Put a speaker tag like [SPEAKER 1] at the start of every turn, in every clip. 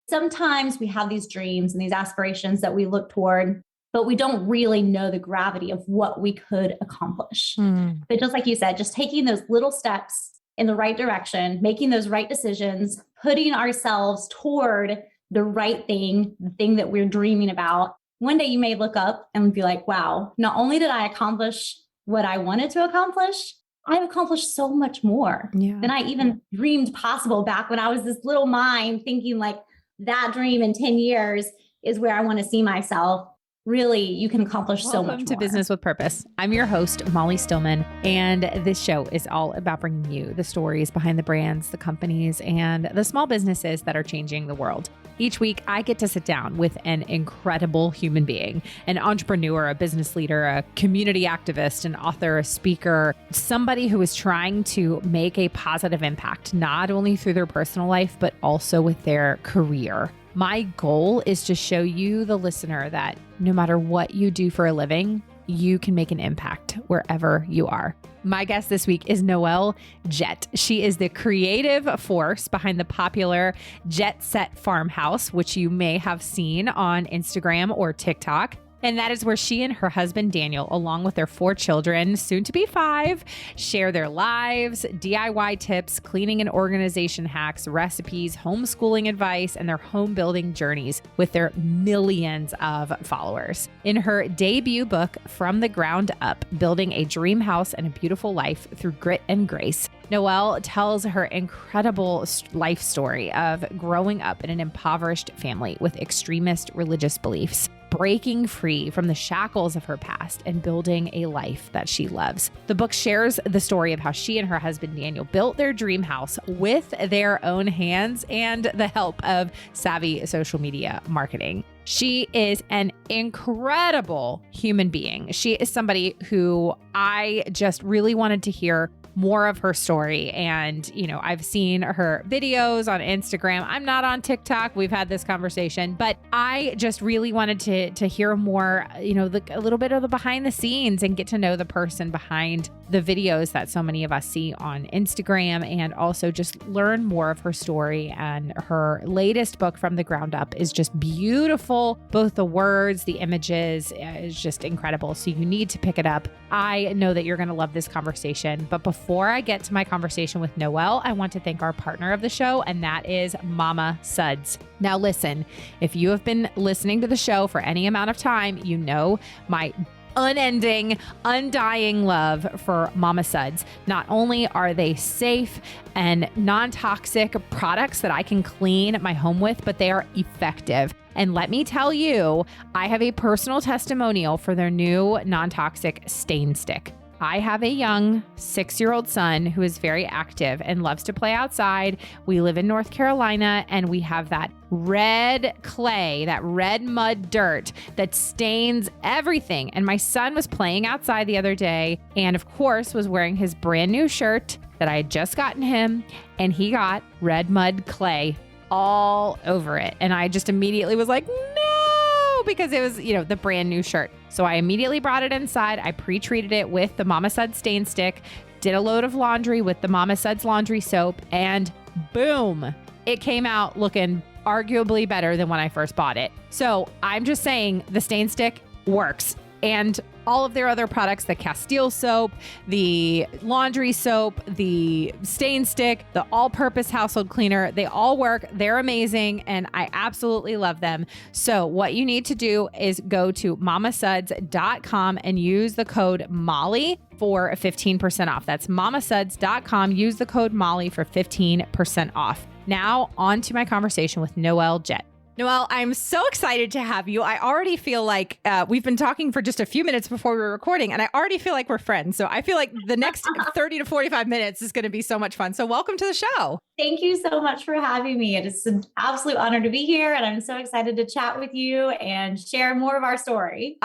[SPEAKER 1] sometimes we have these dreams and these aspirations that we look toward, but we don't really know the gravity of what we could accomplish. But just like you said, just taking those little steps in the right direction, making those right decisions, putting ourselves toward the right thing, the thing that we're dreaming about. One day you may look up and be like, wow, not only did I accomplish what I wanted to accomplish, I've accomplished so much more than I even dreamed possible back when I was this little mind thinking like that dream in 10 years is where I want to see myself. Really, you can accomplish so much more.
[SPEAKER 2] Welcome to Business with Purpose. I'm your host, Molly Stillman, and this show is all about bringing you the stories behind the brands, the companies, and the small businesses that are changing the world. Each week, I get to sit down with an incredible human being, an entrepreneur, a business leader, a community activist, an author, a speaker, somebody who is trying to make a positive impact, not only through their personal life, but also with their career. My goal is to show you, the listener, that no matter what you do for a living, you can make an impact wherever you are. My guest this week is Noell Jett. She is the creative force behind the popular Jet Set Farmhouse, which you may have seen on Instagram or TikTok. And that is where she and her husband, Daniel, along with their 4 children, soon to be 5, share their lives, DIY tips, cleaning and organization hacks, recipes, homeschooling advice, and their home building journeys with their millions of followers. In her debut book, From the Ground Up, Building a Dream House and a Beautiful Life Through Grit and Grace, Noell tells her incredible life story of growing up in an impoverished family with extremist religious beliefs, breaking free from the shackles of her past and building a life that she loves. The book shares the story of how she and her husband Daniel built their dream house with their own hands and the help of savvy social media marketing. She is an incredible human being. She is somebody who I just really wanted to hear more of her story. And, I've seen her videos on Instagram. I'm not on TikTok. We've had this conversation, but I just really wanted to hear more, a little bit of the behind the scenes and get to know the person behind the videos that so many of us see on Instagram, and also just learn more of her story. And her latest book, From the Ground Up, is just beautiful. Both the words, the images is just incredible. So you need to pick it up. I know that you're going to love this conversation, but before I get to my conversation with Noell, I want to thank our partner of the show, and that is Mama Suds. Now listen, if you have been listening to the show for any amount of time, you know my unending, undying love for Mama Suds. Not only are they safe and non-toxic products that I can clean my home with, but they are effective. And let me tell you, I have a personal testimonial for their new non-toxic stain stick. I have a young 6-year-old son who is very active and loves to play outside. We live in North Carolina, and we have that red clay, that red mud dirt that stains everything. And my son was playing outside the other day, and of course was wearing his brand new shirt that I had just gotten him, and he got red mud clay all over it. And I just immediately was like, no, because it was, the brand new shirt. So I immediately brought it inside. I pre-treated it with the Mama Suds stain stick, did a load of laundry with the Mama Suds laundry soap, and boom, it came out looking arguably better than when I first bought it. So I'm just saying the stain stick works. And all of their other products, the Castile soap, the laundry soap, the stain stick, the all-purpose household cleaner, they all work. They're amazing, and I absolutely love them. So what you need to do is go to mamasuds.com and use the code Molly for 15% off. That's mamasuds.com. Use the code Molly for 15% off. Now on to my conversation with Noell Jett. Noell, I'm so excited to have you. I already feel like we've been talking for just a few minutes before we were recording, and I already feel like we're friends. So I feel like the next 30 to 45 minutes is going to be so much fun. So welcome to the show.
[SPEAKER 1] Thank you so much for having me. It is an absolute honor to be here, and I'm so excited to chat with you and share more of our story.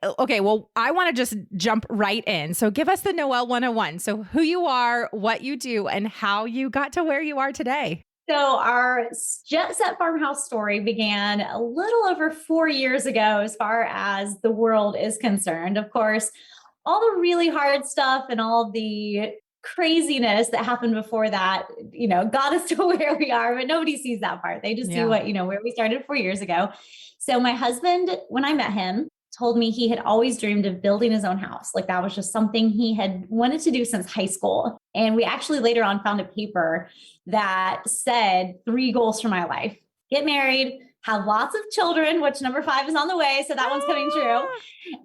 [SPEAKER 2] Okay, well, I want to just jump right in. So give us the Noell 101. So who you are, what you do, and how you got to where you are today.
[SPEAKER 1] So our Jet Set Farmhouse story began a little over 4 years ago, as far as the world is concerned. Of course, all the really hard stuff and all the craziness that happened before that, got us to where we are, but nobody sees that part. They just see what, where we started 4 years ago. So my husband, when I met him, told me he had always dreamed of building his own house. Like that was just something he had wanted to do since high school. And we actually later on found a paper that said 3 goals for my life: get married, have lots of children, which number 5 is on the way. So that one's coming true,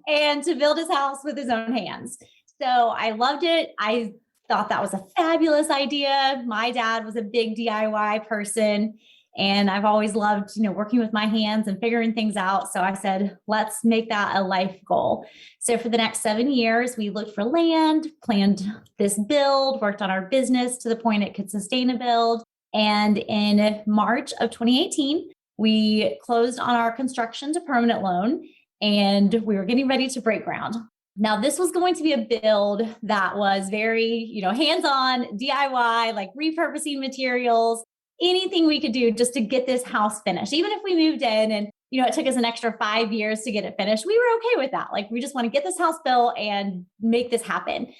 [SPEAKER 1] and to build his house with his own hands. So I loved it. I thought that was a fabulous idea. My dad was a big DIY person, and I've always loved, working with my hands and figuring things out. So I said, let's make that a life goal. So for the next 7 years, we looked for land, planned this build, worked on our business to the point it could sustain a build. And in March of 2018, we closed on our construction to permanent loan, and we were getting ready to break ground. Now, this was going to be a build that was very, hands-on, DIY, like repurposing materials, anything we could do just to get this house finished. Even if we moved in and, it took us an extra 5 years to get it finished, we were okay with that. Like, we just want to get this house built and make this happen.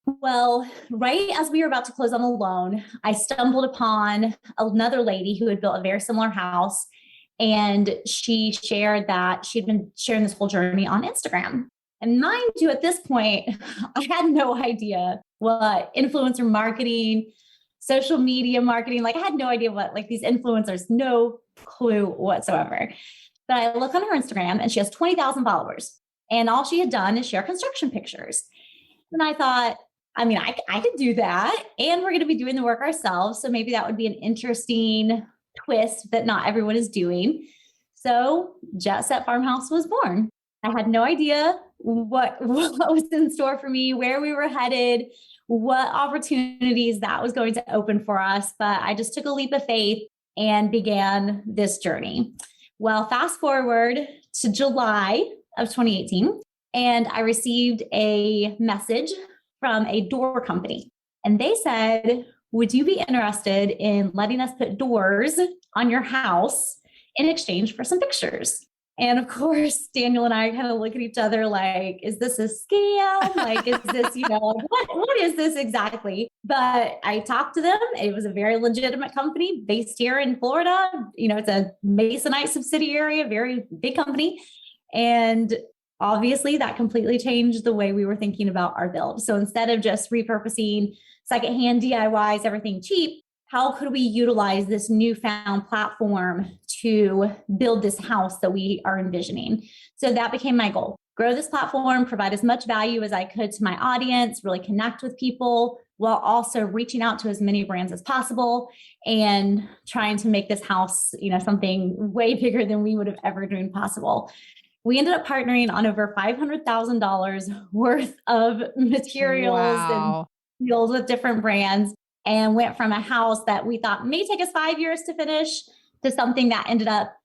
[SPEAKER 1] Well, right as we were about to close on the loan, I stumbled upon another lady who had built a very similar house. And she shared that she'd been sharing this whole journey on Instagram. And mind you, at this point, I had no idea what influencer marketing, social media marketing, I had no idea what, these influencers, no clue whatsoever. But I look on her Instagram and she has 20,000 followers. And all she had done is share construction pictures. And I thought, I could do that. And we're going to be doing the work ourselves. So maybe that would be an interesting twist that not everyone is doing. So Jet Set Farmhouse was born. I had no idea what was in store for me, where we were headed, what opportunities that was going to open for us. But I just took a leap of faith and began this journey. Well, fast forward to July of 2018, and I received a message from a door company. And they said, would you be interested in letting us put doors on your house in exchange for some pictures? And of course, Daniel and I kind of look at each other like, is this a scam? Is this, what is this exactly? But I talked to them. It was a very legitimate company based here in Florida. It's a Masonite subsidiary, a very big company. And obviously that completely changed the way we were thinking about our build. So instead of just repurposing secondhand DIYs, everything cheap, how could we utilize this newfound platform to build this house that we are envisioning? So that became my goal. Grow this platform, provide as much value as I could to my audience, really connect with people while also reaching out to as many brands as possible and trying to make this house, something way bigger than we would have ever dreamed possible. We ended up partnering on over $500,000 worth of materials and deals with different brands, and went from a house that we thought may take us 5 years to finish to something that ended up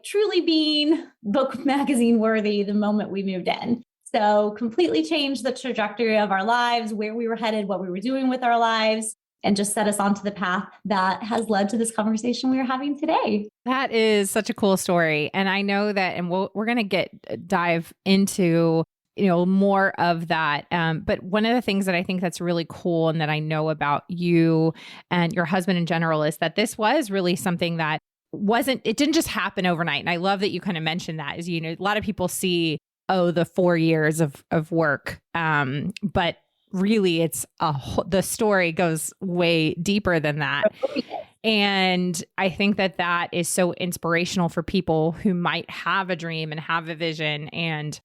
[SPEAKER 1] truly being book magazine worthy the moment we moved in. So completely changed the trajectory of our lives, where we were headed, what we were doing with our lives, and just set us onto the path that has led to this conversation we are having today.
[SPEAKER 2] That is such a cool story. And I know that, and we're going to dive into more of that. But one of the things that I think that's really cool and that I know about you and your husband in general is that this was really something that it didn't just happen overnight. And I love that you kind of mentioned that is, a lot of people see, the 4 years of work. But really it's the story goes way deeper than that. And I think that is so inspirational for people who might have a dream and have a vision. And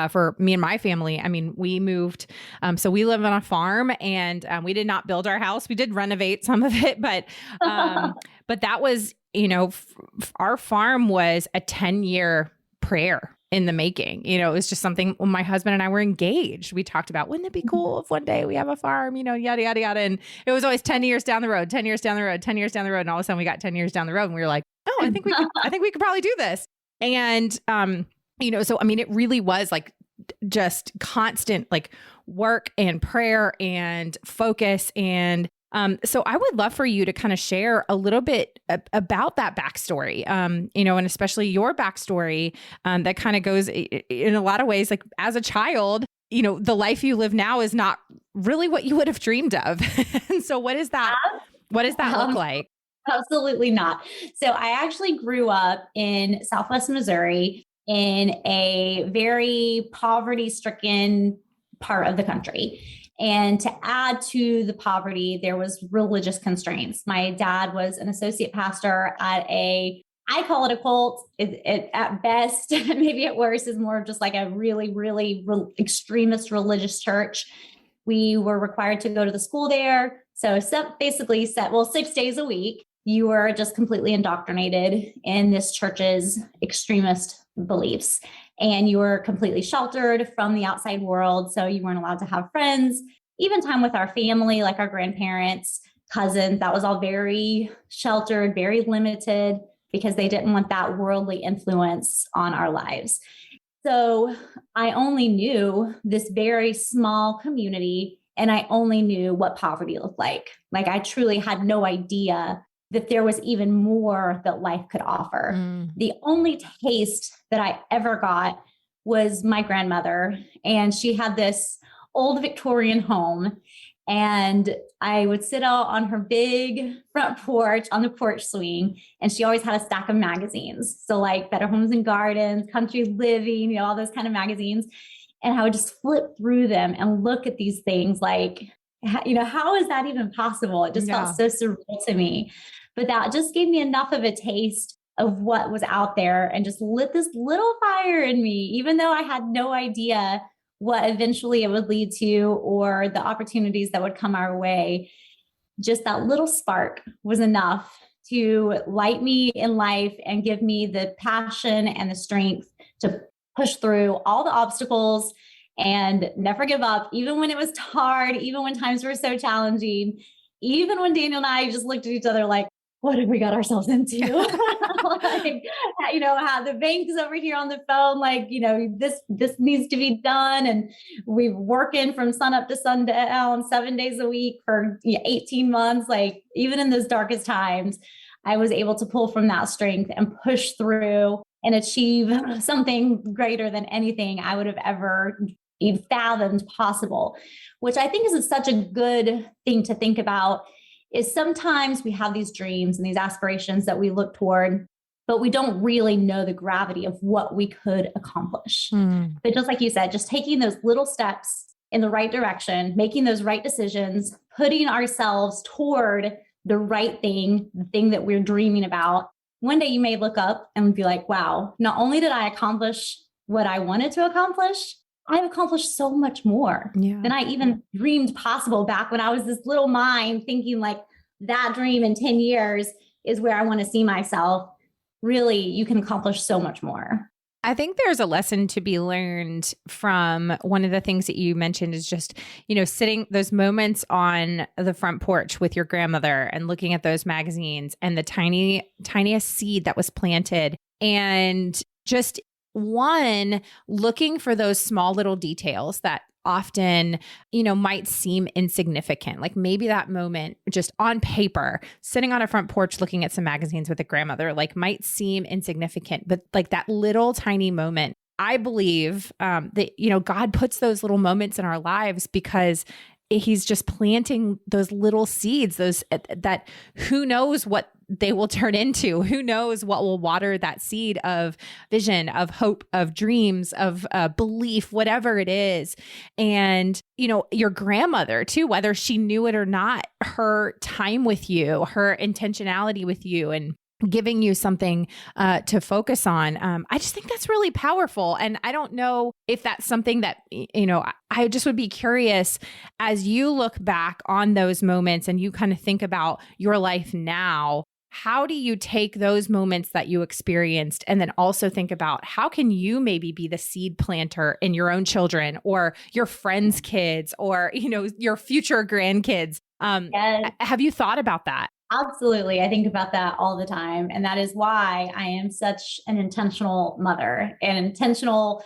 [SPEAKER 2] for me and my family, we moved, so we live on a farm, and we did not build our house. We did renovate some of it, but that was, our farm was a 10-year prayer in the making. It was just something when my husband and I were engaged, we talked about, wouldn't it be cool if one day we have a farm, yada, yada, yada. And it was always 10 years down the road, 10 years down the road, 10 years down the road. And all of a sudden we got 10 years down the road and we were like, oh, I think we could probably do this. And, so, it really was just constant work and prayer and focus. And so I would love for you to kind of share a little bit about that backstory, and especially your backstory that kind of goes in a lot of ways, as a child, the life you live now is not really what you would have dreamed of. And so what does that look like?
[SPEAKER 1] Absolutely not. So I actually grew up in Southwest Missouri in a very poverty-stricken part of the country. And to add to the poverty, there was religious constraints. My dad was an associate pastor at I call it a cult. It at best, maybe at worst, is more of just like a really, really extremist religious church. We were required to go to the school there. So basically 6 days a week, you were just completely indoctrinated in this church's extremist beliefs. And you were completely sheltered from the outside world. So you weren't allowed to have friends, even time with our family, like our grandparents, cousins. That was all very sheltered, very limited, because they didn't want that worldly influence on our lives. So I only knew this very small community, and I only knew what poverty looked like. Like I truly had no idea that there was even more that life could offer. The only taste that I ever got was my grandmother, and she had this old Victorian home. And I would sit out on her big front porch on the porch swing, and she always had a stack of magazines. So like Better Homes and Gardens, Country Living, all those kind of magazines. And I would just flip through them and look at these things like, how is that even possible? It just felt so surreal to me. But that just gave me enough of a taste of what was out there and just lit this little fire in me, even though I had no idea what eventually it would lead to or the opportunities that would come our way. Just that little spark was enough to light me in life and give me the passion and the strength to push through all the obstacles and never give up, even when it was hard, even when times were so challenging, even when Daniel and I just looked at each other like, what have we got ourselves into? How the bank's over here on the phone, this needs to be done. And we're working from sun up to sundown, 7 days a week for 18 months. Like even in those darkest times, I was able to pull from that strength and push through and achieve something greater than anything I would have ever even fathomed possible, which I think is such a good thing to think about. Is sometimes we have these dreams and these aspirations that we look toward, but we don't really know the gravity of what we could accomplish. But just like you said, just taking those little steps in the right direction, making those right decisions, putting ourselves toward the right thing, the thing that we're dreaming about. One day you may look up and be like, wow, not only did I accomplish what I wanted to accomplish, I've accomplished so much more than I even dreamed possible back when I was this little mind thinking like that dream in 10 years is where I want to see myself. Really, you can accomplish so much more.
[SPEAKER 2] I think there's a lesson to be learned from one of the things that you mentioned is just, sitting those moments on the front porch with your grandmother and looking at those magazines and the tiniest seed that was planted and just looking for those small little details that often, might seem insignificant. Like maybe that moment just on paper, sitting on a front porch, looking at some magazines with a grandmother, like might seem insignificant, but like that little tiny moment, I believe that, God puts those little moments in our lives because He's just planting those little seeds, that who knows what they will turn into, who knows what will water that seed of vision, of hope, of dreams, of belief, whatever it is. And, your grandmother too, whether she knew it or not, her time with you, her intentionality with you and giving you something to focus on. I just think that's really powerful. And I don't know if that's something that, I just would be curious as you look back on those moments and you kind of think about your life now, how do you take those moments that you experienced and then also think about how can you maybe be the seed planter in your own children or your friends' kids or, your future grandkids?
[SPEAKER 1] Yes.
[SPEAKER 2] Have you thought about that?
[SPEAKER 1] Absolutely. I think about that all the time. And that is why I am such an intentional mother, an intentional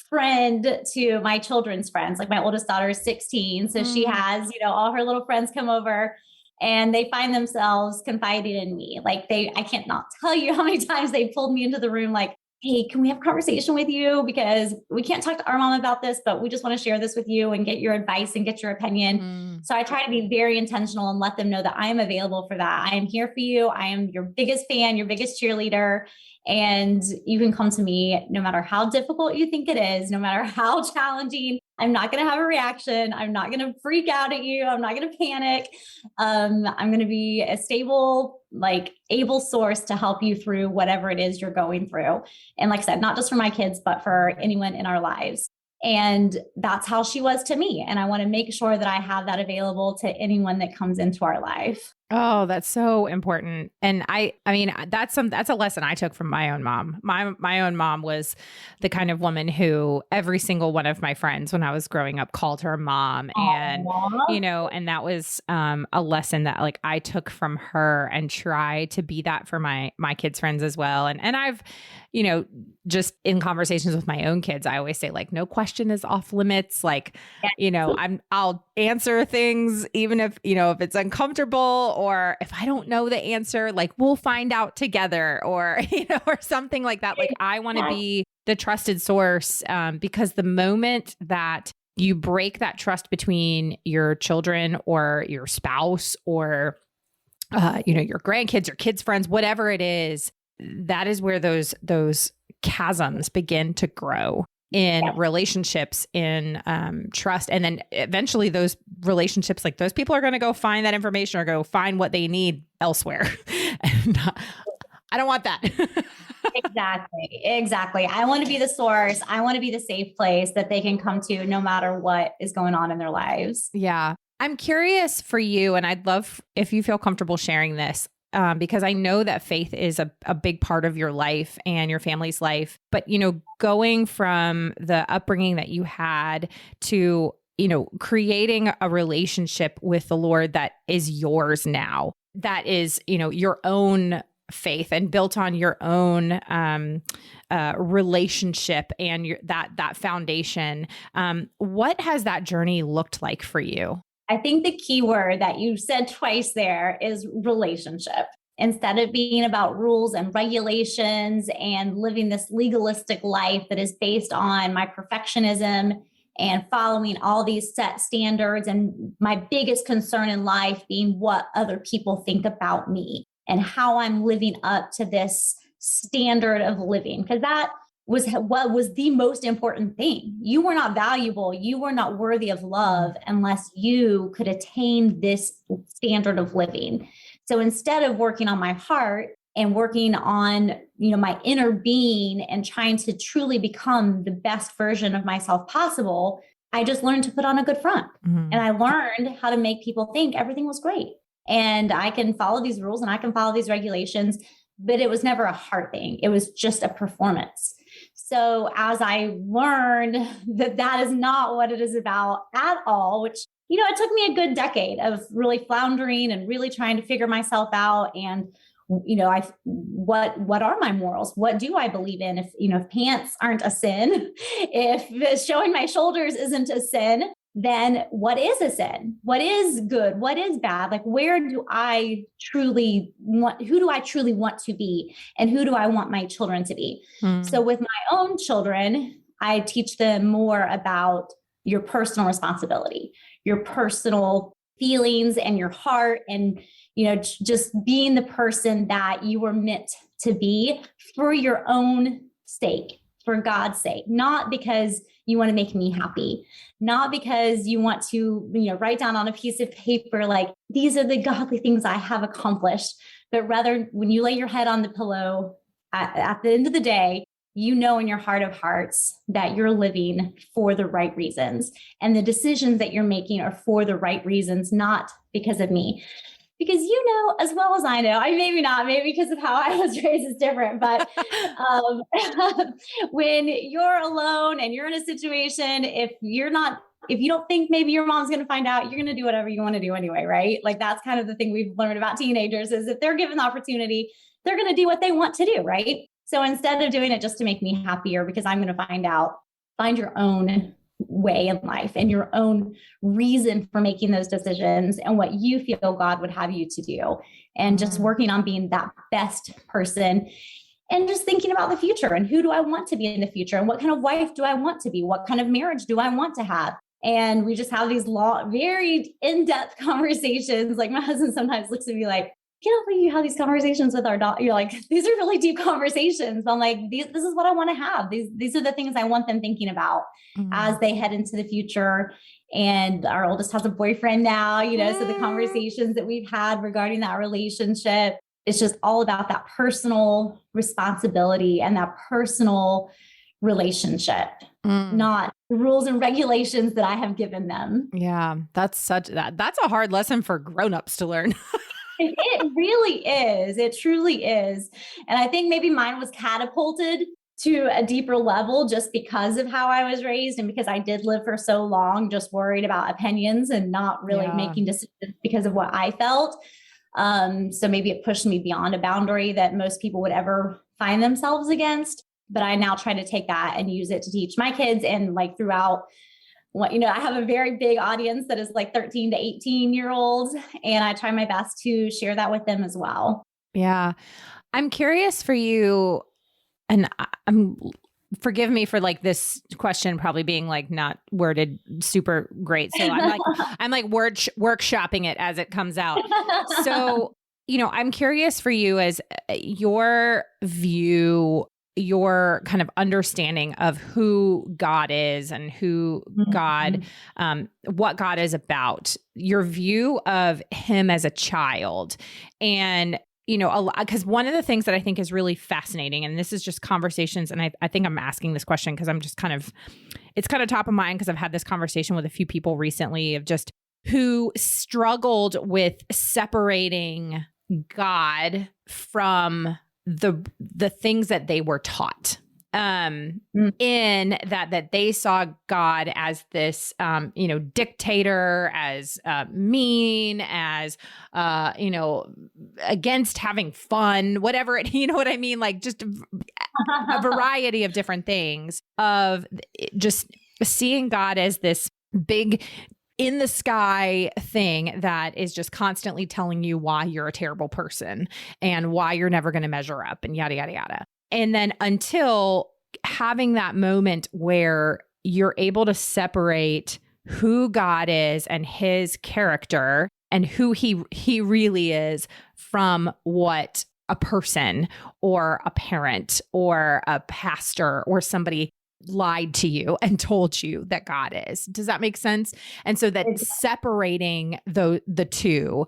[SPEAKER 1] friend to my children's friends. Like my oldest daughter is 16. So she has, all her little friends come over and they find themselves confiding in me. Like I can't not tell you how many times they pulled me into the room. Like, hey, can we have a conversation with you? Because we can't talk to our mom about this, but we just want to share this with you and get your advice and get your opinion. So I try to be very intentional and let them know that I am available for that. I am here for you. I am your biggest fan, your biggest cheerleader. And you can come to me no matter how difficult you think it is, no matter how challenging. I'm not going to have a reaction. I'm not going to freak out at you. I'm not going to panic. I'm going to be a stable, able source to help you through whatever it is you're going through. And like I said, not just for my kids, but for anyone in our lives. And that's how she was to me. And I want to make sure that I have that available to anyone that comes into our life.
[SPEAKER 2] Oh, that's so important. And I mean, that's a lesson I took from my own mom. My own mom was the kind of woman who every single one of my friends when I was growing up called her mom. And, and that was a lesson that I took from her and try to be that for my kids' friends as well. And I've, just in conversations with my own kids, I always say no question is off limits. I'll answer things, even if it's uncomfortable, or if I don't know the answer, we'll find out together, or, or something like that. I want to be the trusted source, because the moment that you break that trust between your children or your spouse or, your grandkids or kids' friends, whatever it is, that is where those chasms begin to grow in relationships, in trust. And then eventually those relationships, those people are going to go find that information or go find what they need elsewhere. And I don't want that.
[SPEAKER 1] Exactly. I want to be the source. I want to be the safe place that they can come to no matter what is going on in their lives.
[SPEAKER 2] Yeah. I'm curious for you, and I'd love if you feel comfortable sharing this. Because I know that faith is a big part of your life and your family's life. But, going from the upbringing that you had to, creating a relationship with the Lord that is yours now, that is, your own faith and built on your own relationship and that foundation. What has that journey looked like for you?
[SPEAKER 1] I think the key word that you said twice there is relationship. Instead of being about rules and regulations and living this legalistic life that is based on my perfectionism and following all these set standards, and my biggest concern in life being what other people think about me and how I'm living up to this standard of living, because that was what was the most important thing. You were not valuable. You were not worthy of love unless you could attain this standard of living. So instead of working on my heart and working on, my inner being and trying to truly become the best version of myself possible, I just learned to put on a good front. And I learned how to make people think everything was great. And I can follow these rules and I can follow these regulations, but it was never a heart thing. It was just a performance. So as I learned that is not what it is about at all, which, it took me a good decade of really floundering and really trying to figure myself out. And, what are my morals? What do I believe in? If pants aren't a sin, if showing my shoulders isn't a sin, then what is a sin? What is good? What is bad? Where do I truly want, who do I truly want to be? And who do I want my children to be? So with my own children, I teach them more about your personal responsibility, your personal feelings and your heart, and, just being the person that you were meant to be for your own sake, for God's sake, not because you want to make me happy, not because you want to, write down on a piece of paper, these are the godly things I have accomplished, but rather when you lay your head on the pillow at the end of the day, in your heart of hearts that you're living for the right reasons. And the decisions that you're making are for the right reasons, not because of me. Because as well as I know, maybe because of how I was raised is different, but when you're alone and you're in a situation, if you don't think maybe your mom's going to find out, you're going to do whatever you want to do anyway, right? That's kind of the thing we've learned about teenagers is if they're given the opportunity, they're going to do what they want to do, right? So instead of doing it just to make me happier because I'm going to find your own way in life and your own reason for making those decisions and what you feel God would have you to do, and just working on being that best person. and just thinking about the future and who do I want to be in the future and what kind of wife do I want to be? What kind of marriage do I want to have? And we just have these long, very in-depth conversations. Like my husband sometimes looks at me like, I can't believe you have these conversations with our daughter. You're like, these are really deep conversations. I'm like, this is what I want to have. These are the things I want them thinking about as they head into the future. And our oldest has a boyfriend now, so the conversations that we've had regarding that relationship, it's just all about that personal responsibility and that personal relationship, not the rules and regulations that I have given them.
[SPEAKER 2] Yeah, that's a hard lesson for grownups to learn.
[SPEAKER 1] It really is. It truly is. And I think maybe mine was catapulted to a deeper level just because of how I was raised and because I did live for so long, just worried about opinions and not really making decisions because of what I felt. So maybe it pushed me beyond a boundary that most people would ever find themselves against. But I now try to take that and use it to teach my kids and like throughout what, I have a very big audience that is like 13 to 18-year-olds, and I try my best to share that with them as well.
[SPEAKER 2] Yeah. I'm curious for you, and forgive me for like this question probably being like not worded super great. So I'm like workshopping it as it comes out. So, I'm curious for you as your view, your kind of understanding of who God is and who God, what God is about, your view of him as a child. And, because one of the things that I think is really fascinating, and this is just conversations, and I think I'm asking this question because I'm just it's kind of top of mind because I've had this conversation with a few people recently of just who struggled with separating God from the things that they were taught, in that they saw God as this, dictator, as mean, as, against having fun, whatever it, you know what I mean? Like just a variety of different things of just seeing God as this big in the sky thing that is just constantly telling you why you're a terrible person and why you're never going to measure up and yada, yada, yada. And then until having that moment where you're able to separate who God is and his character and who he really is from what a person or a parent or a pastor or somebody lied to you and told you that God is. Does that make sense? And so that separating the two,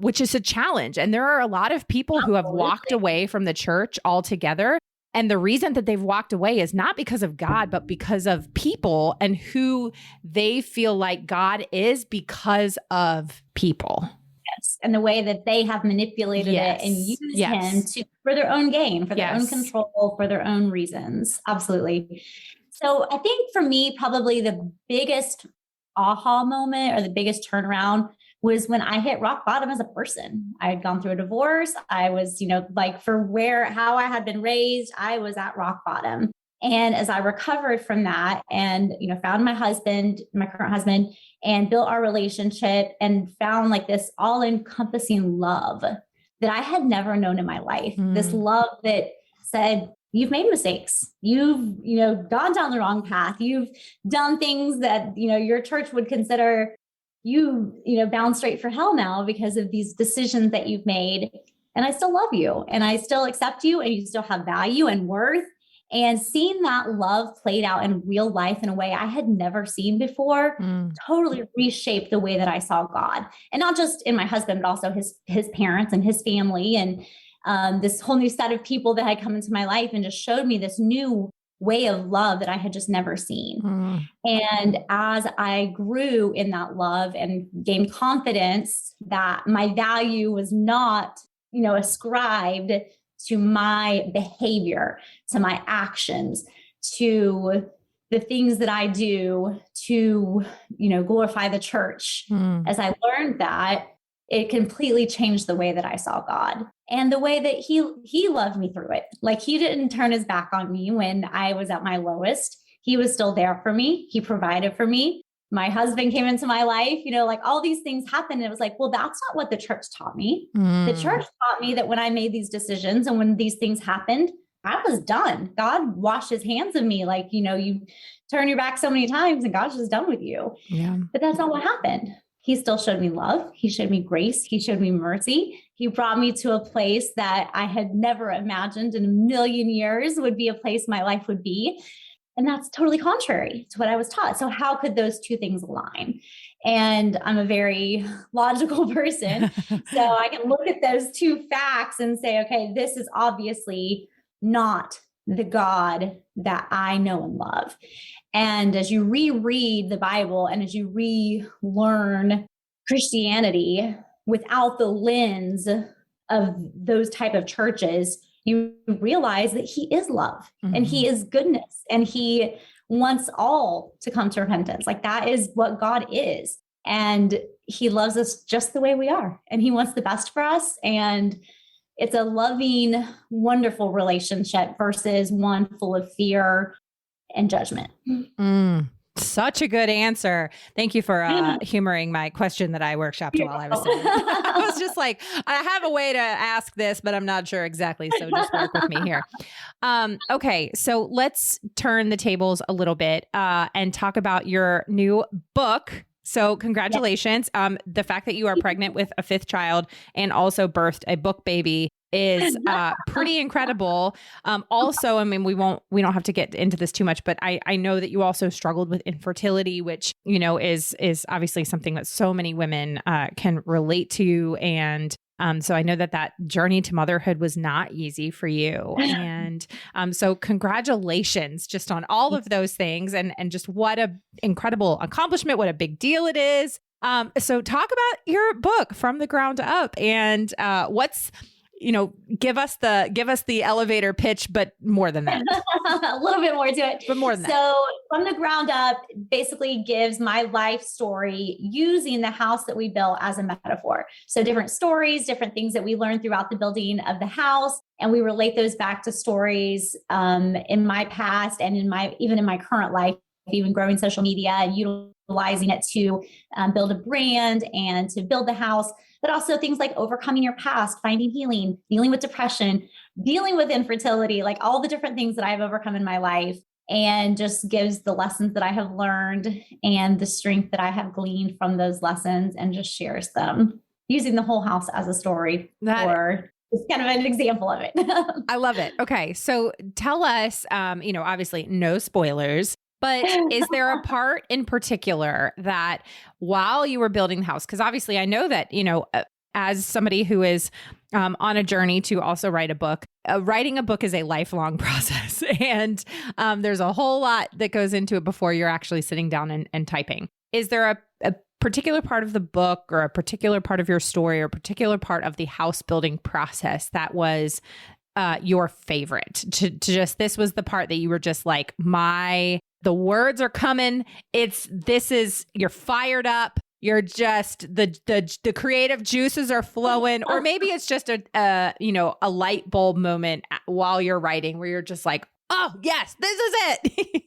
[SPEAKER 2] which is a challenge. And there are a lot of people who have walked away from the church altogether. And the reason that they've walked away is not because of God, but because of people and who they feel like God is because of people.
[SPEAKER 1] Yes. And the way that they have manipulated it and used him for their own gain, for their own control, for their own reasons. Absolutely. So I think for me, probably the biggest aha moment or the biggest turnaround was when I hit rock bottom as a person. I had gone through a divorce. I was, how I had been raised, I was at rock bottom. And as I recovered from that and, found my current husband, and built our relationship and found like this all-encompassing love that I had never known in my life. This love that said, you've made mistakes. You've, gone down the wrong path. You've done things that, your church would consider bound straight for hell now because of these decisions that you've made. And I still love you and I still accept you and you still have value and worth. And seeing that love played out in real life in a way I had never seen before totally reshaped the way that I saw God. And not just in my husband, but also his parents and his family and this whole new set of people that had come into my life and just showed me this new way of love that I had just never seen. And as I grew in that love and gained confidence that my value was not, ascribed to my behavior, to my actions, to the things that I do to, glorify the church. As I learned that, it completely changed the way that I saw God and the way that he loved me through it. Like he didn't turn his back on me when I was at my lowest. He was still there for me. He provided for me. My husband came into my life, all these things happened. And it was like, well, that's not what the church taught me. The church taught me that when I made these decisions and when these things happened, I was done. God washed his hands of me. Like, you turn your back so many times and God's just done with you.
[SPEAKER 2] Yeah.
[SPEAKER 1] But that's not what happened. He still showed me love. He showed me grace. He showed me mercy. He brought me to a place that I had never imagined in a million years would be a place my life would be. And that's totally contrary to what I was taught. So how could those two things align? And I'm a very logical person. So I can look at those two facts and say, okay, this is obviously not the God that I know and love. And as you reread the Bible and as you relearn Christianity without the lens of those type of churches, you realize that he is love and he is goodness and he wants all to come to repentance. Like that is what God is. And he loves us just the way we are. And he wants the best for us. And it's a loving, wonderful relationship versus one full of fear and judgment.
[SPEAKER 2] Such a good answer. Thank you for humoring my question that I workshopped while I was sitting. I was just like, I have a way to ask this, but I'm not sure exactly. So just work with me here. Okay. So let's turn the tables a little bit and talk about your new book. So congratulations. The fact that you are pregnant with a fifth child and also birthed a book baby is pretty incredible. Also, I mean, we don't have to get into this too much, but I know that you also struggled with infertility, which, is obviously something that so many women can relate to. And so I know that journey to motherhood was not easy for you. And so congratulations just on all of those things and just what a incredible accomplishment, what a big deal it is. So talk about your book From the Ground Up and give us the elevator pitch, but more than that.
[SPEAKER 1] A little bit more to it.
[SPEAKER 2] But more than that.
[SPEAKER 1] So From the Ground Up basically gives my life story using the house that we built as a metaphor. So different stories, different things that we learned throughout the building of the house. And we relate those back to stories in my past and even in my current life, even growing social media and utilizing it to build a brand and to build the house, but also things like overcoming your past, finding healing, dealing with depression, dealing with infertility, like all the different things that I've overcome in my life, and just gives the lessons that I have learned and the strength that I have gleaned from those lessons and just shares them using the whole house as a story or it's kind of an example of it.
[SPEAKER 2] I love it. Okay. So tell us, obviously no spoilers, but is there a part in particular that while you were building the house, because obviously I know that, as somebody who is on a journey to also write a book, writing a book is a lifelong process. And there's a whole lot that goes into it before you're actually sitting down and typing. Is there a particular part of the book or a particular part of your story or a particular part of the house building process that was your favorite? This was the part that you were just like, the words are coming. You're fired up. You're just the creative juices are flowing, or maybe it's just a light bulb moment while you're writing where you're just like, oh yes, this is it.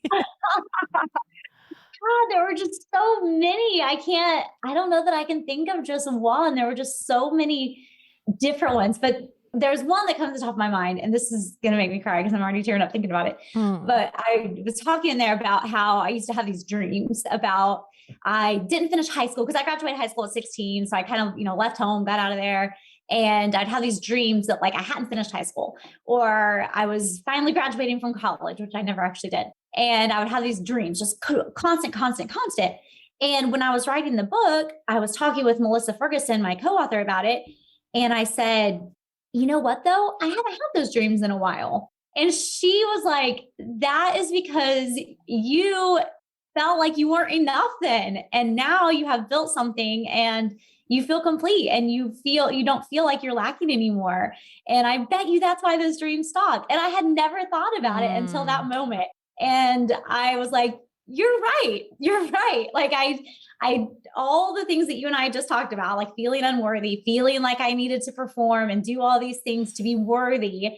[SPEAKER 1] God, there were just so many. I don't know that I can think of just one. There were just so many different ones, but there's one that comes to the top of my mind, and this is going to make me cry because I'm already tearing up thinking about it. But I was talking in there about how I used to have these dreams about I didn't finish high school because I graduated high school at 16. So I kind of, left home, got out of there. And I'd have these dreams that like I hadn't finished high school or I was finally graduating from college, which I never actually did. And I would have these dreams, just constant. And when I was writing the book, I was talking with Melissa Ferguson, my co-author, about it. And I said, you know what, though? I haven't had those dreams in a while. And she was like, that is because you felt like you weren't enough then. And now you have built something and you feel complete and you don't feel like you're lacking anymore. And I bet you that's why those dreams stopped. And I had never thought about it until that moment. And I was like, you're right. Like I all the things that you and I just talked about, like feeling unworthy, feeling like I needed to perform and do all these things to be worthy,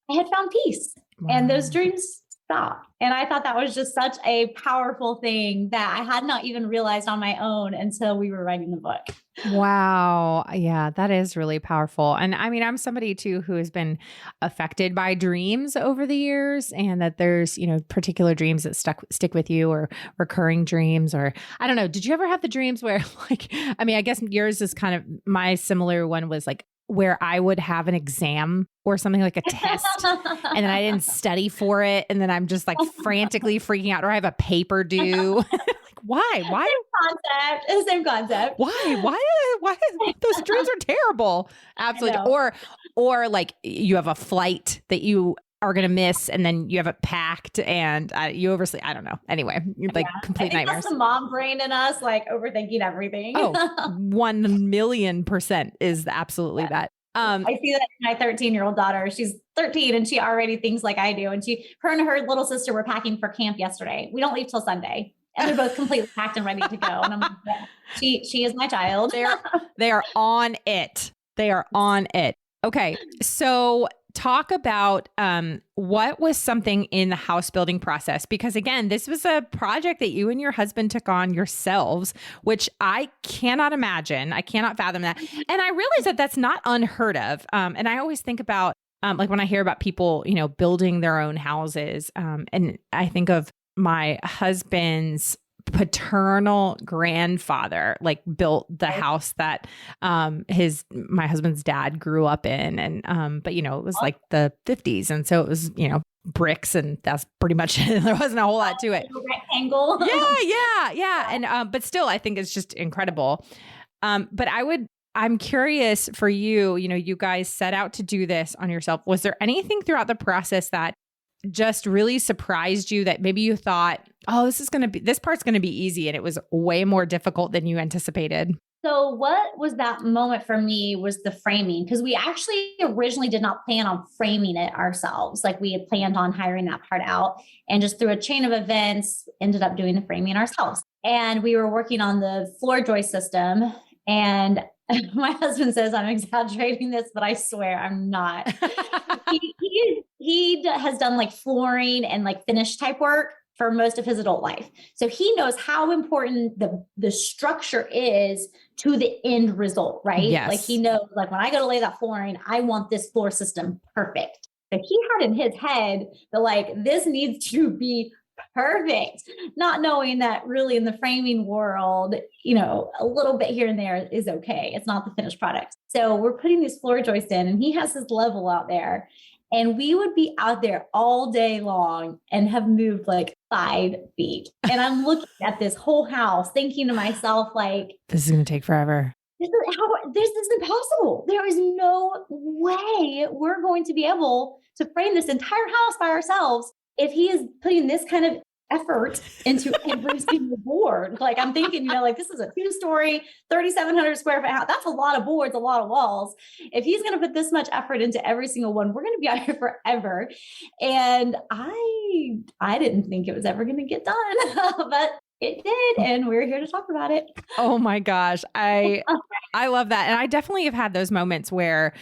[SPEAKER 1] I had found peace. Wow. And those dreams stop. And I thought that was just such a powerful thing that I had not even realized on my own until we were writing the book.
[SPEAKER 2] Wow. Yeah, that is really powerful. And I mean, I'm somebody too who has been affected by dreams over the years, and that there's, particular dreams that stick with you, or recurring dreams, or I don't know. Did you ever have the dreams where I guess yours is kind of, my similar one was like where I would have an exam or something, like a test, and then I didn't study for it, and then I'm just like frantically freaking out, or I have a paper due. Why?
[SPEAKER 1] Same concept.
[SPEAKER 2] Why? Those dreams are terrible. Absolutely. Or like you have a flight that you are going to miss, and then you have it packed, and you oversleep. I don't know. Anyway, like complete nightmares.
[SPEAKER 1] That's the mom brain in us, like overthinking everything.
[SPEAKER 2] Oh, 1,000,000% is absolutely that.
[SPEAKER 1] I see that in my 13-year-old daughter. She's 13 and she already thinks like I do. And her and her little sister were packing for camp yesterday. We don't leave till Sunday. And they're both completely packed and ready to go. And I'm like, yeah, she is my child.
[SPEAKER 2] They are on it. They are on it. Okay. So talk about what was something in the house building process? Because again, this was a project that you and your husband took on yourselves, which I cannot imagine. I cannot fathom that. And I realize that that's not unheard of. And I always think about like when I hear about people, building their own houses, and I think of my husband's paternal grandfather like built the house that my husband's dad grew up in, and but it was like the 50s, and so it was bricks, and that's pretty much it. There wasn't a whole lot to it.
[SPEAKER 1] Rectangle.
[SPEAKER 2] Yeah. And but still, I think it's just incredible. But I'm curious for you. You guys set out to do this on yourself. Was there anything throughout the process that just really surprised you, that maybe you thought, oh, this part's going to be easy, and it was way more difficult than you anticipated?
[SPEAKER 1] So what was that moment for me was the framing, because we actually originally did not plan on framing it ourselves. Like we had planned on hiring that part out, and just through a chain of events ended up doing the framing ourselves. And we were working on the floor joist system, and my husband says I'm exaggerating this, but I swear I'm not. He has done like flooring and like finish type work for most of his adult life. So he knows how important the structure is to the end result, right?
[SPEAKER 2] Yes.
[SPEAKER 1] Like he knows, like when I go to lay that flooring, I want this floor system perfect. So he had in his head that like, this needs to be perfect, not knowing that really in the framing world, a little bit here and there is okay. It's not the finished product. So we're putting these floor joists in, and he has his level out there, and we would be out there all day long and have moved like 5 feet. And I'm looking at this whole house thinking to myself, like,
[SPEAKER 2] this is going to take forever.
[SPEAKER 1] This is impossible. There is no way we're going to be able to frame this entire house by ourselves if he is putting this kind of effort into every single board. Like I'm thinking, like this is a 2-story, 3,700 square foot house. That's a lot of boards, a lot of walls. If he's going to put this much effort into every single one, we're going to be out here forever. And I didn't think it was ever going to get done, but it did. And we're here to talk about it.
[SPEAKER 2] Oh my gosh. I love that. And I definitely have had those moments where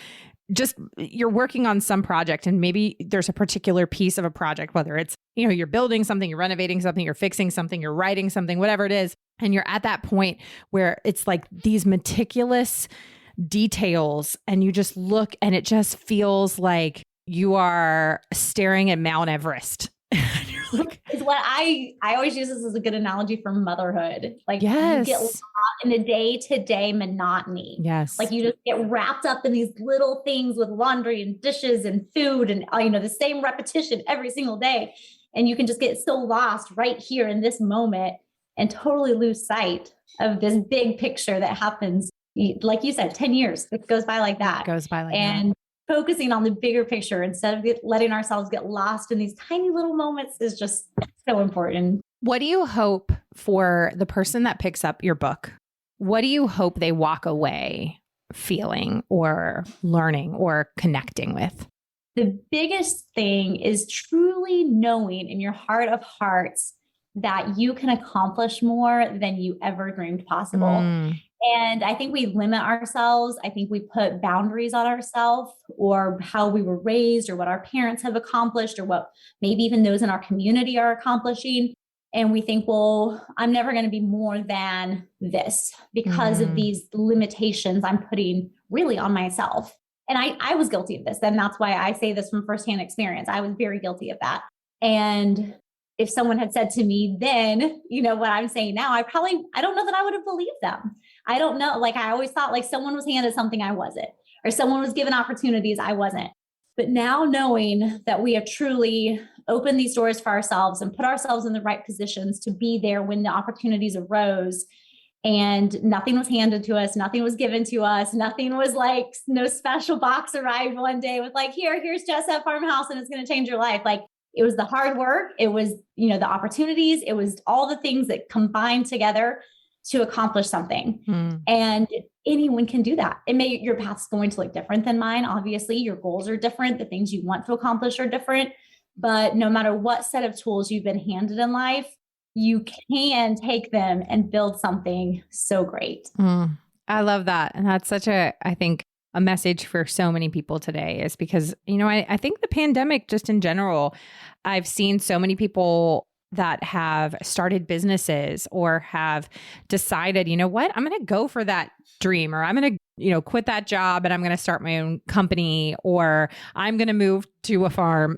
[SPEAKER 2] just you're working on some project, and maybe there's a particular piece of a project, whether it's, you're building something, you're renovating something, you're fixing something, you're writing something, whatever it is. And you're at that point where it's like these meticulous details, and you just look and it just feels like you are staring at Mount Everest.
[SPEAKER 1] Is what I always use this as a good analogy for motherhood. Like
[SPEAKER 2] yes.
[SPEAKER 1] You get lost in the day-to-day monotony.
[SPEAKER 2] Yes.
[SPEAKER 1] Like you just get wrapped up in these little things with laundry and dishes and food and, the same repetition every single day. And you can just get so lost right here in this moment and totally lose sight of this big picture that happens. Like you said, 10 years, it goes by like that. And focusing on the bigger picture instead of letting ourselves get lost in these tiny little moments is just so important.
[SPEAKER 2] What do you hope for the person that picks up your book? What do you hope they walk away feeling or learning or connecting with?
[SPEAKER 1] The biggest thing is truly knowing in your heart of hearts that you can accomplish more than you ever dreamed possible. And I think we limit ourselves. I think we put boundaries on ourselves or how we were raised or what our parents have accomplished or what maybe even those in our community are accomplishing. And we think, well, I'm never going to be more than this because of these limitations I'm putting really on myself. And I was guilty of this. And that's why I say this from firsthand experience. I was very guilty of that. And if someone had said to me then, what I'm saying now, I don't know that I would have believed them. I don't know. Like I always thought like someone was handed something I wasn't, or someone was given opportunities I wasn't. But now knowing that we have truly opened these doors for ourselves and put ourselves in the right positions to be there when the opportunities arose, and nothing was handed to us, nothing was given to us, nothing was like no special box arrived one day with like, here's Jess at Farmhouse and it's going to change your life. Like it was the hard work. It was, the opportunities. It was all the things that combined together to accomplish something. And anyone can do that. Your path's going to look different than mine. Obviously, your goals are different. The things you want to accomplish are different. But no matter what set of tools you've been handed in life, you can take them and build something so great.
[SPEAKER 2] I love that. And that's such I think, a message for so many people today is because, I think the pandemic just in general, I've seen so many people that have started businesses or have decided, I'm going to go for that dream, or I'm going to, quit that job and I'm going to start my own company, or I'm going to move to a farm,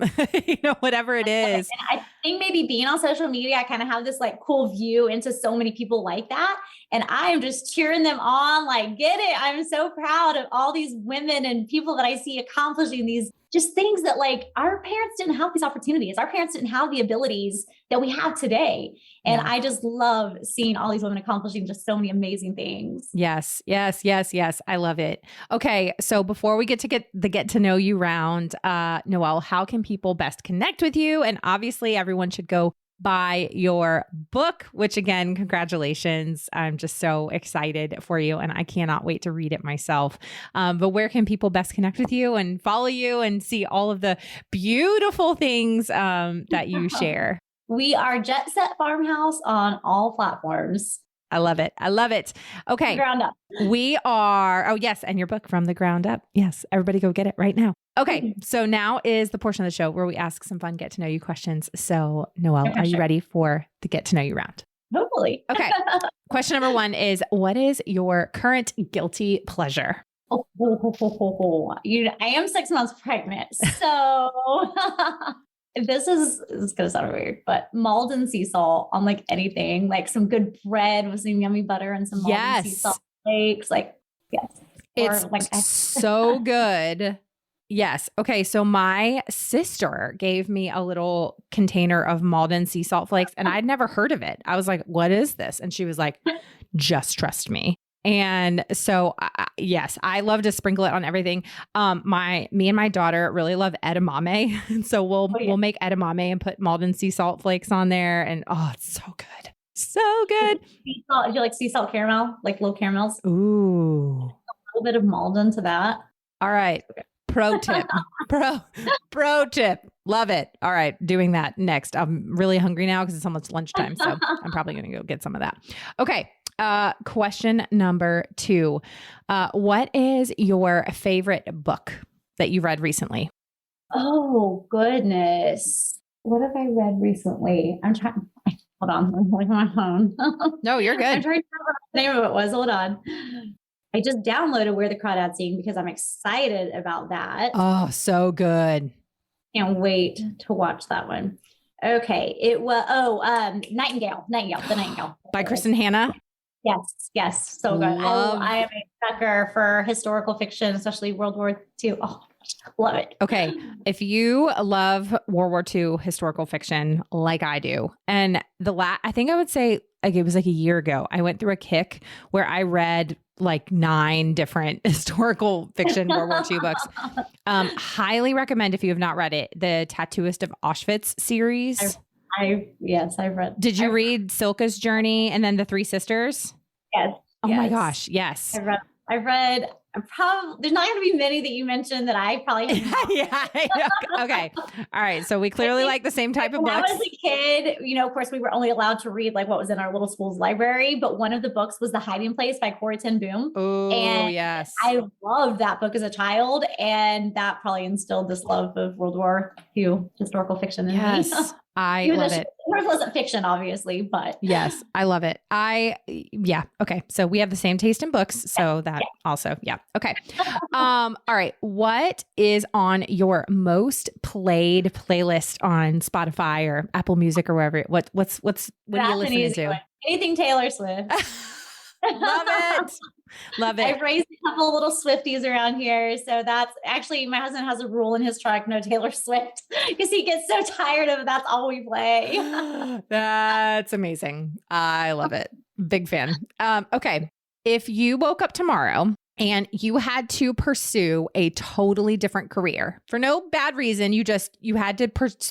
[SPEAKER 2] whatever it is.
[SPEAKER 1] And I think maybe being on social media, I kind of have this like cool view into so many people like that. And I am just cheering them on, like, get it. I'm so proud of all these women and people that I see accomplishing these just things that like our parents didn't have these opportunities. Our parents didn't have the abilities that we have today. And I just love seeing all these women accomplishing just so many amazing things.
[SPEAKER 2] Yes. I love it. Okay. So before we get to know you round, Noelle, how can people best connect with you? And obviously everyone should go buy your book, which again, congratulations. I'm just so excited for you and I cannot wait to read it myself. But where can people best connect with you and follow you and see all of the beautiful things that you share?
[SPEAKER 1] We are Jet Set Farmhouse on all platforms.
[SPEAKER 2] I love it. Okay.
[SPEAKER 1] Ground up.
[SPEAKER 2] We are, oh yes. And your book, From the Ground Up. Yes. Everybody go get it right now. Okay. So now is the portion of the show where we ask some fun get to know you questions. So Noelle, are you ready for the get to know you round?
[SPEAKER 1] Hopefully.
[SPEAKER 2] Okay. Question number 1 is, what is your current guilty pleasure?
[SPEAKER 1] I am 6 months pregnant. So this is going to sound weird, but Malden sea salt on like anything, like some good bread with some yummy butter and some Malden sea salt flakes. Like, yes.
[SPEAKER 2] It's like so good. Yes. Okay. So my sister gave me a little container of Malden sea salt flakes and I'd never heard of it. I was like, what is this? And she was like, just trust me. And so, yes, I love to sprinkle it on everything. Me and my daughter really love edamame. And so we'll make edamame and put Malden sea salt flakes on there. And it's so good. So good.
[SPEAKER 1] Sea salt, do you like sea salt caramel, like little caramels?
[SPEAKER 2] Ooh.
[SPEAKER 1] A little bit of Malden to that.
[SPEAKER 2] All right. Pro tip. Pro tip. Love it. All right. Doing that next. I'm really hungry now because it's almost lunchtime. So I'm probably going to go get some of that. Okay. Question number 2. What is your favorite book that you read recently?
[SPEAKER 1] Oh, goodness. What have I read recently? I'm trying. Hold on. I'm holding my phone.
[SPEAKER 2] No, you're good.
[SPEAKER 1] I'm trying to remember what the name of it was. Hold on. I just downloaded Where the Crawdads Sing because I'm excited about that.
[SPEAKER 2] Oh, so good.
[SPEAKER 1] Can't wait to watch that one. Okay. It was, Nightingale, the Nightingale.
[SPEAKER 2] By Kristen Hanna?
[SPEAKER 1] Yes. So good. I am a sucker for historical fiction, especially World War II. Oh, love it.
[SPEAKER 2] Okay. If you love World War II historical fiction like I do, and I think I would say like it was like a year ago, I went through a kick where I read like 9 different historical fiction World War II books. Highly recommend if you have not read it, the Tattooist of Auschwitz series.
[SPEAKER 1] I've read.
[SPEAKER 2] Did you read Silka's Journey and then The Three Sisters?
[SPEAKER 1] Yes.
[SPEAKER 2] Oh my gosh. Yes.
[SPEAKER 1] I read there's not going to be many that you mentioned that I probably have.
[SPEAKER 2] Yeah. Okay. All right. So we clearly like the same type of books.
[SPEAKER 1] When I was a kid, of course, we were only allowed to read like what was in our little school's library, but one of the books was The Hiding Place by Corrie ten Boom.
[SPEAKER 2] Oh,
[SPEAKER 1] and
[SPEAKER 2] yes.
[SPEAKER 1] I loved that book as a child, and that probably instilled this love of World War II historical fiction in me.
[SPEAKER 2] I love it.
[SPEAKER 1] Hers wasn't fiction, obviously, but
[SPEAKER 2] yes, I love it. Okay. So we have the same taste in books. So that also, okay. All right. What is on your most played playlist on Spotify or Apple Music or wherever? What are you listening to?
[SPEAKER 1] Anything Taylor Swift.
[SPEAKER 2] Love it. Love it.
[SPEAKER 1] I've raised a couple little Swifties around here. So that's actually, my husband has a rule in his truck, no Taylor Swift, because he gets so tired of it. That's all we play.
[SPEAKER 2] That's amazing. I love it. Big fan. Okay. If you woke up tomorrow and you had to pursue a totally different career for no bad reason, you had to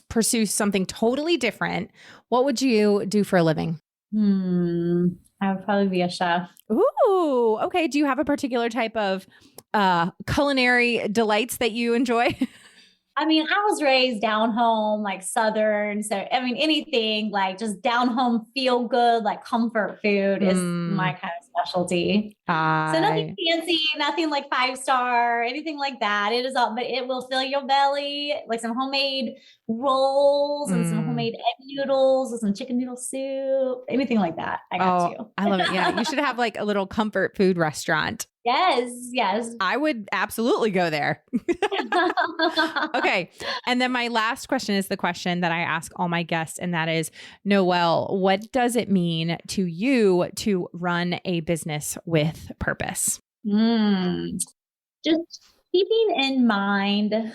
[SPEAKER 2] pursue something totally different, what would you do for a living?
[SPEAKER 1] I would probably be a chef.
[SPEAKER 2] Ooh, okay. Do you have a particular type of culinary delights that you enjoy?
[SPEAKER 1] I mean, I was raised down home, like Southern. So, I mean, anything like just down home, feel good, like comfort food is my kind of specialty. So nothing fancy, nothing like 5-star, anything like that. It is all, but it will fill your belly, like some homemade rolls and some homemade egg noodles with some chicken noodle soup, anything like that. I got you.
[SPEAKER 2] I love it. Yeah. You should have like a little comfort food restaurant.
[SPEAKER 1] Yes.
[SPEAKER 2] I would absolutely go there. Okay. And then my last question is the question that I ask all my guests, and that is, Noell, what does it mean to you to run a business with purpose?
[SPEAKER 1] Just keeping in mind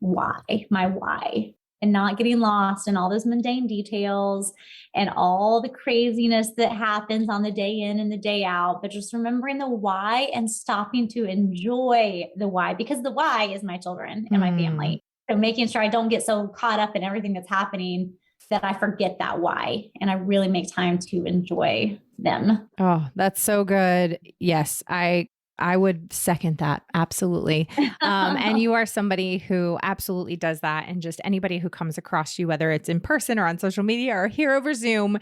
[SPEAKER 1] my why, and not getting lost in all those mundane details and all the craziness that happens on the day in and the day out, but just remembering the why and stopping to enjoy the why, because the why is my children and my family. So making sure I don't get so caught up in everything that's happening that I forget that why, and I really make time to enjoy them.
[SPEAKER 2] Oh, that's so good. Yes, I would second that. Absolutely. And you are somebody who absolutely does that. And just anybody who comes across you, whether it's in person or on social media or here over Zoom,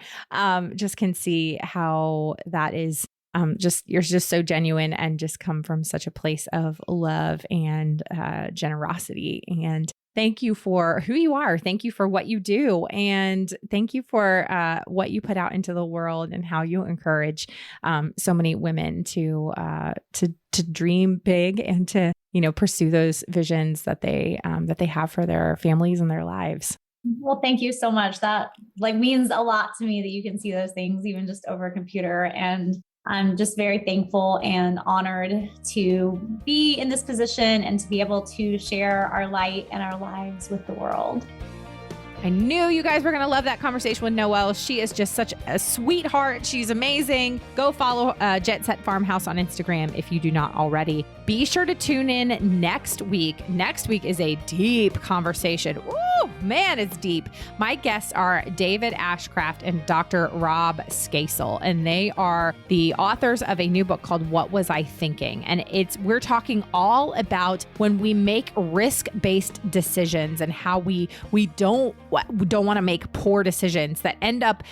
[SPEAKER 2] just can see how that is you're just so genuine and just come from such a place of love and generosity. And thank you for who you are. Thank you for what you do. And thank you for what you put out into the world and how you encourage so many women to dream big and to, pursue those visions that they have for their families and their lives.
[SPEAKER 1] Well, thank you so much. That means a lot to me that you can see those things even just over a computer. And I'm just very thankful and honored to be in this position and to be able to share our light and our lives with the world.
[SPEAKER 2] I knew you guys were going to love that conversation with Noell. She is just such a sweetheart. She's amazing. Go follow Jett Set Farmhouse on Instagram if you do not already. Be sure to tune in next week. Next week is a deep conversation. Ooh, man, it's deep. My guests are David Ashcraft and Dr. Rob Skasel, and they are the authors of a new book called What Was I Thinking? And we're talking all about when we make risk-based decisions and how we don't want to make poor decisions that end up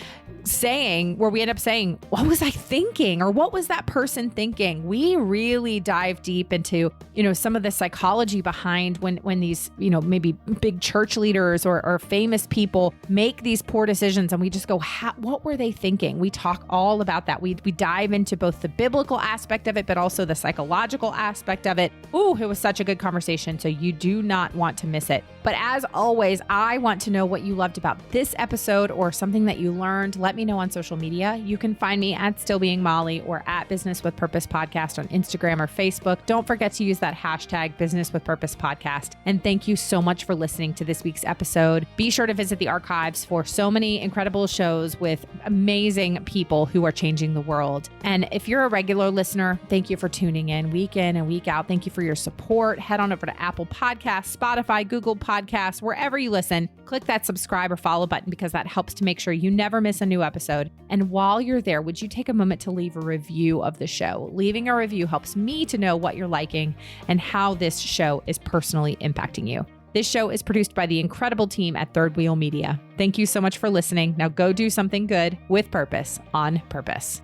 [SPEAKER 2] saying, what was I thinking? Or what was that person thinking? We really dive deep into, some of the psychology behind when these, maybe big church leaders or famous people make these poor decisions, and we just go, what were they thinking? We talk all about that. We dive into both the biblical aspect of it, but also the psychological aspect of it. Ooh, it was such a good conversation. So you do not want to miss it. But as always, I want to know what you loved about this episode or something that you learned. Let me know on social media. You can find me at Still Being Molly or at Business with Purpose Podcast on Instagram or Facebook. Don't forget to use that hashtag Business with Purpose Podcast. And thank you so much for listening to this week's episode. Be sure to visit the archives for so many incredible shows with amazing people who are changing the world. And if you're a regular listener, thank you for tuning in and week out. Thank you for your support. Head on over to Apple Podcasts, Spotify, Google Podcasts, wherever you listen. Click that subscribe or follow button because that helps to make sure you never miss a new episode. And while you're there, would you take a moment to leave a review of the show? Leaving a review helps me to know what you're liking and how this show is personally impacting you. This show is produced by the incredible team at Third Wheel Media. Thank you so much for listening. Now go do something good with purpose on purpose.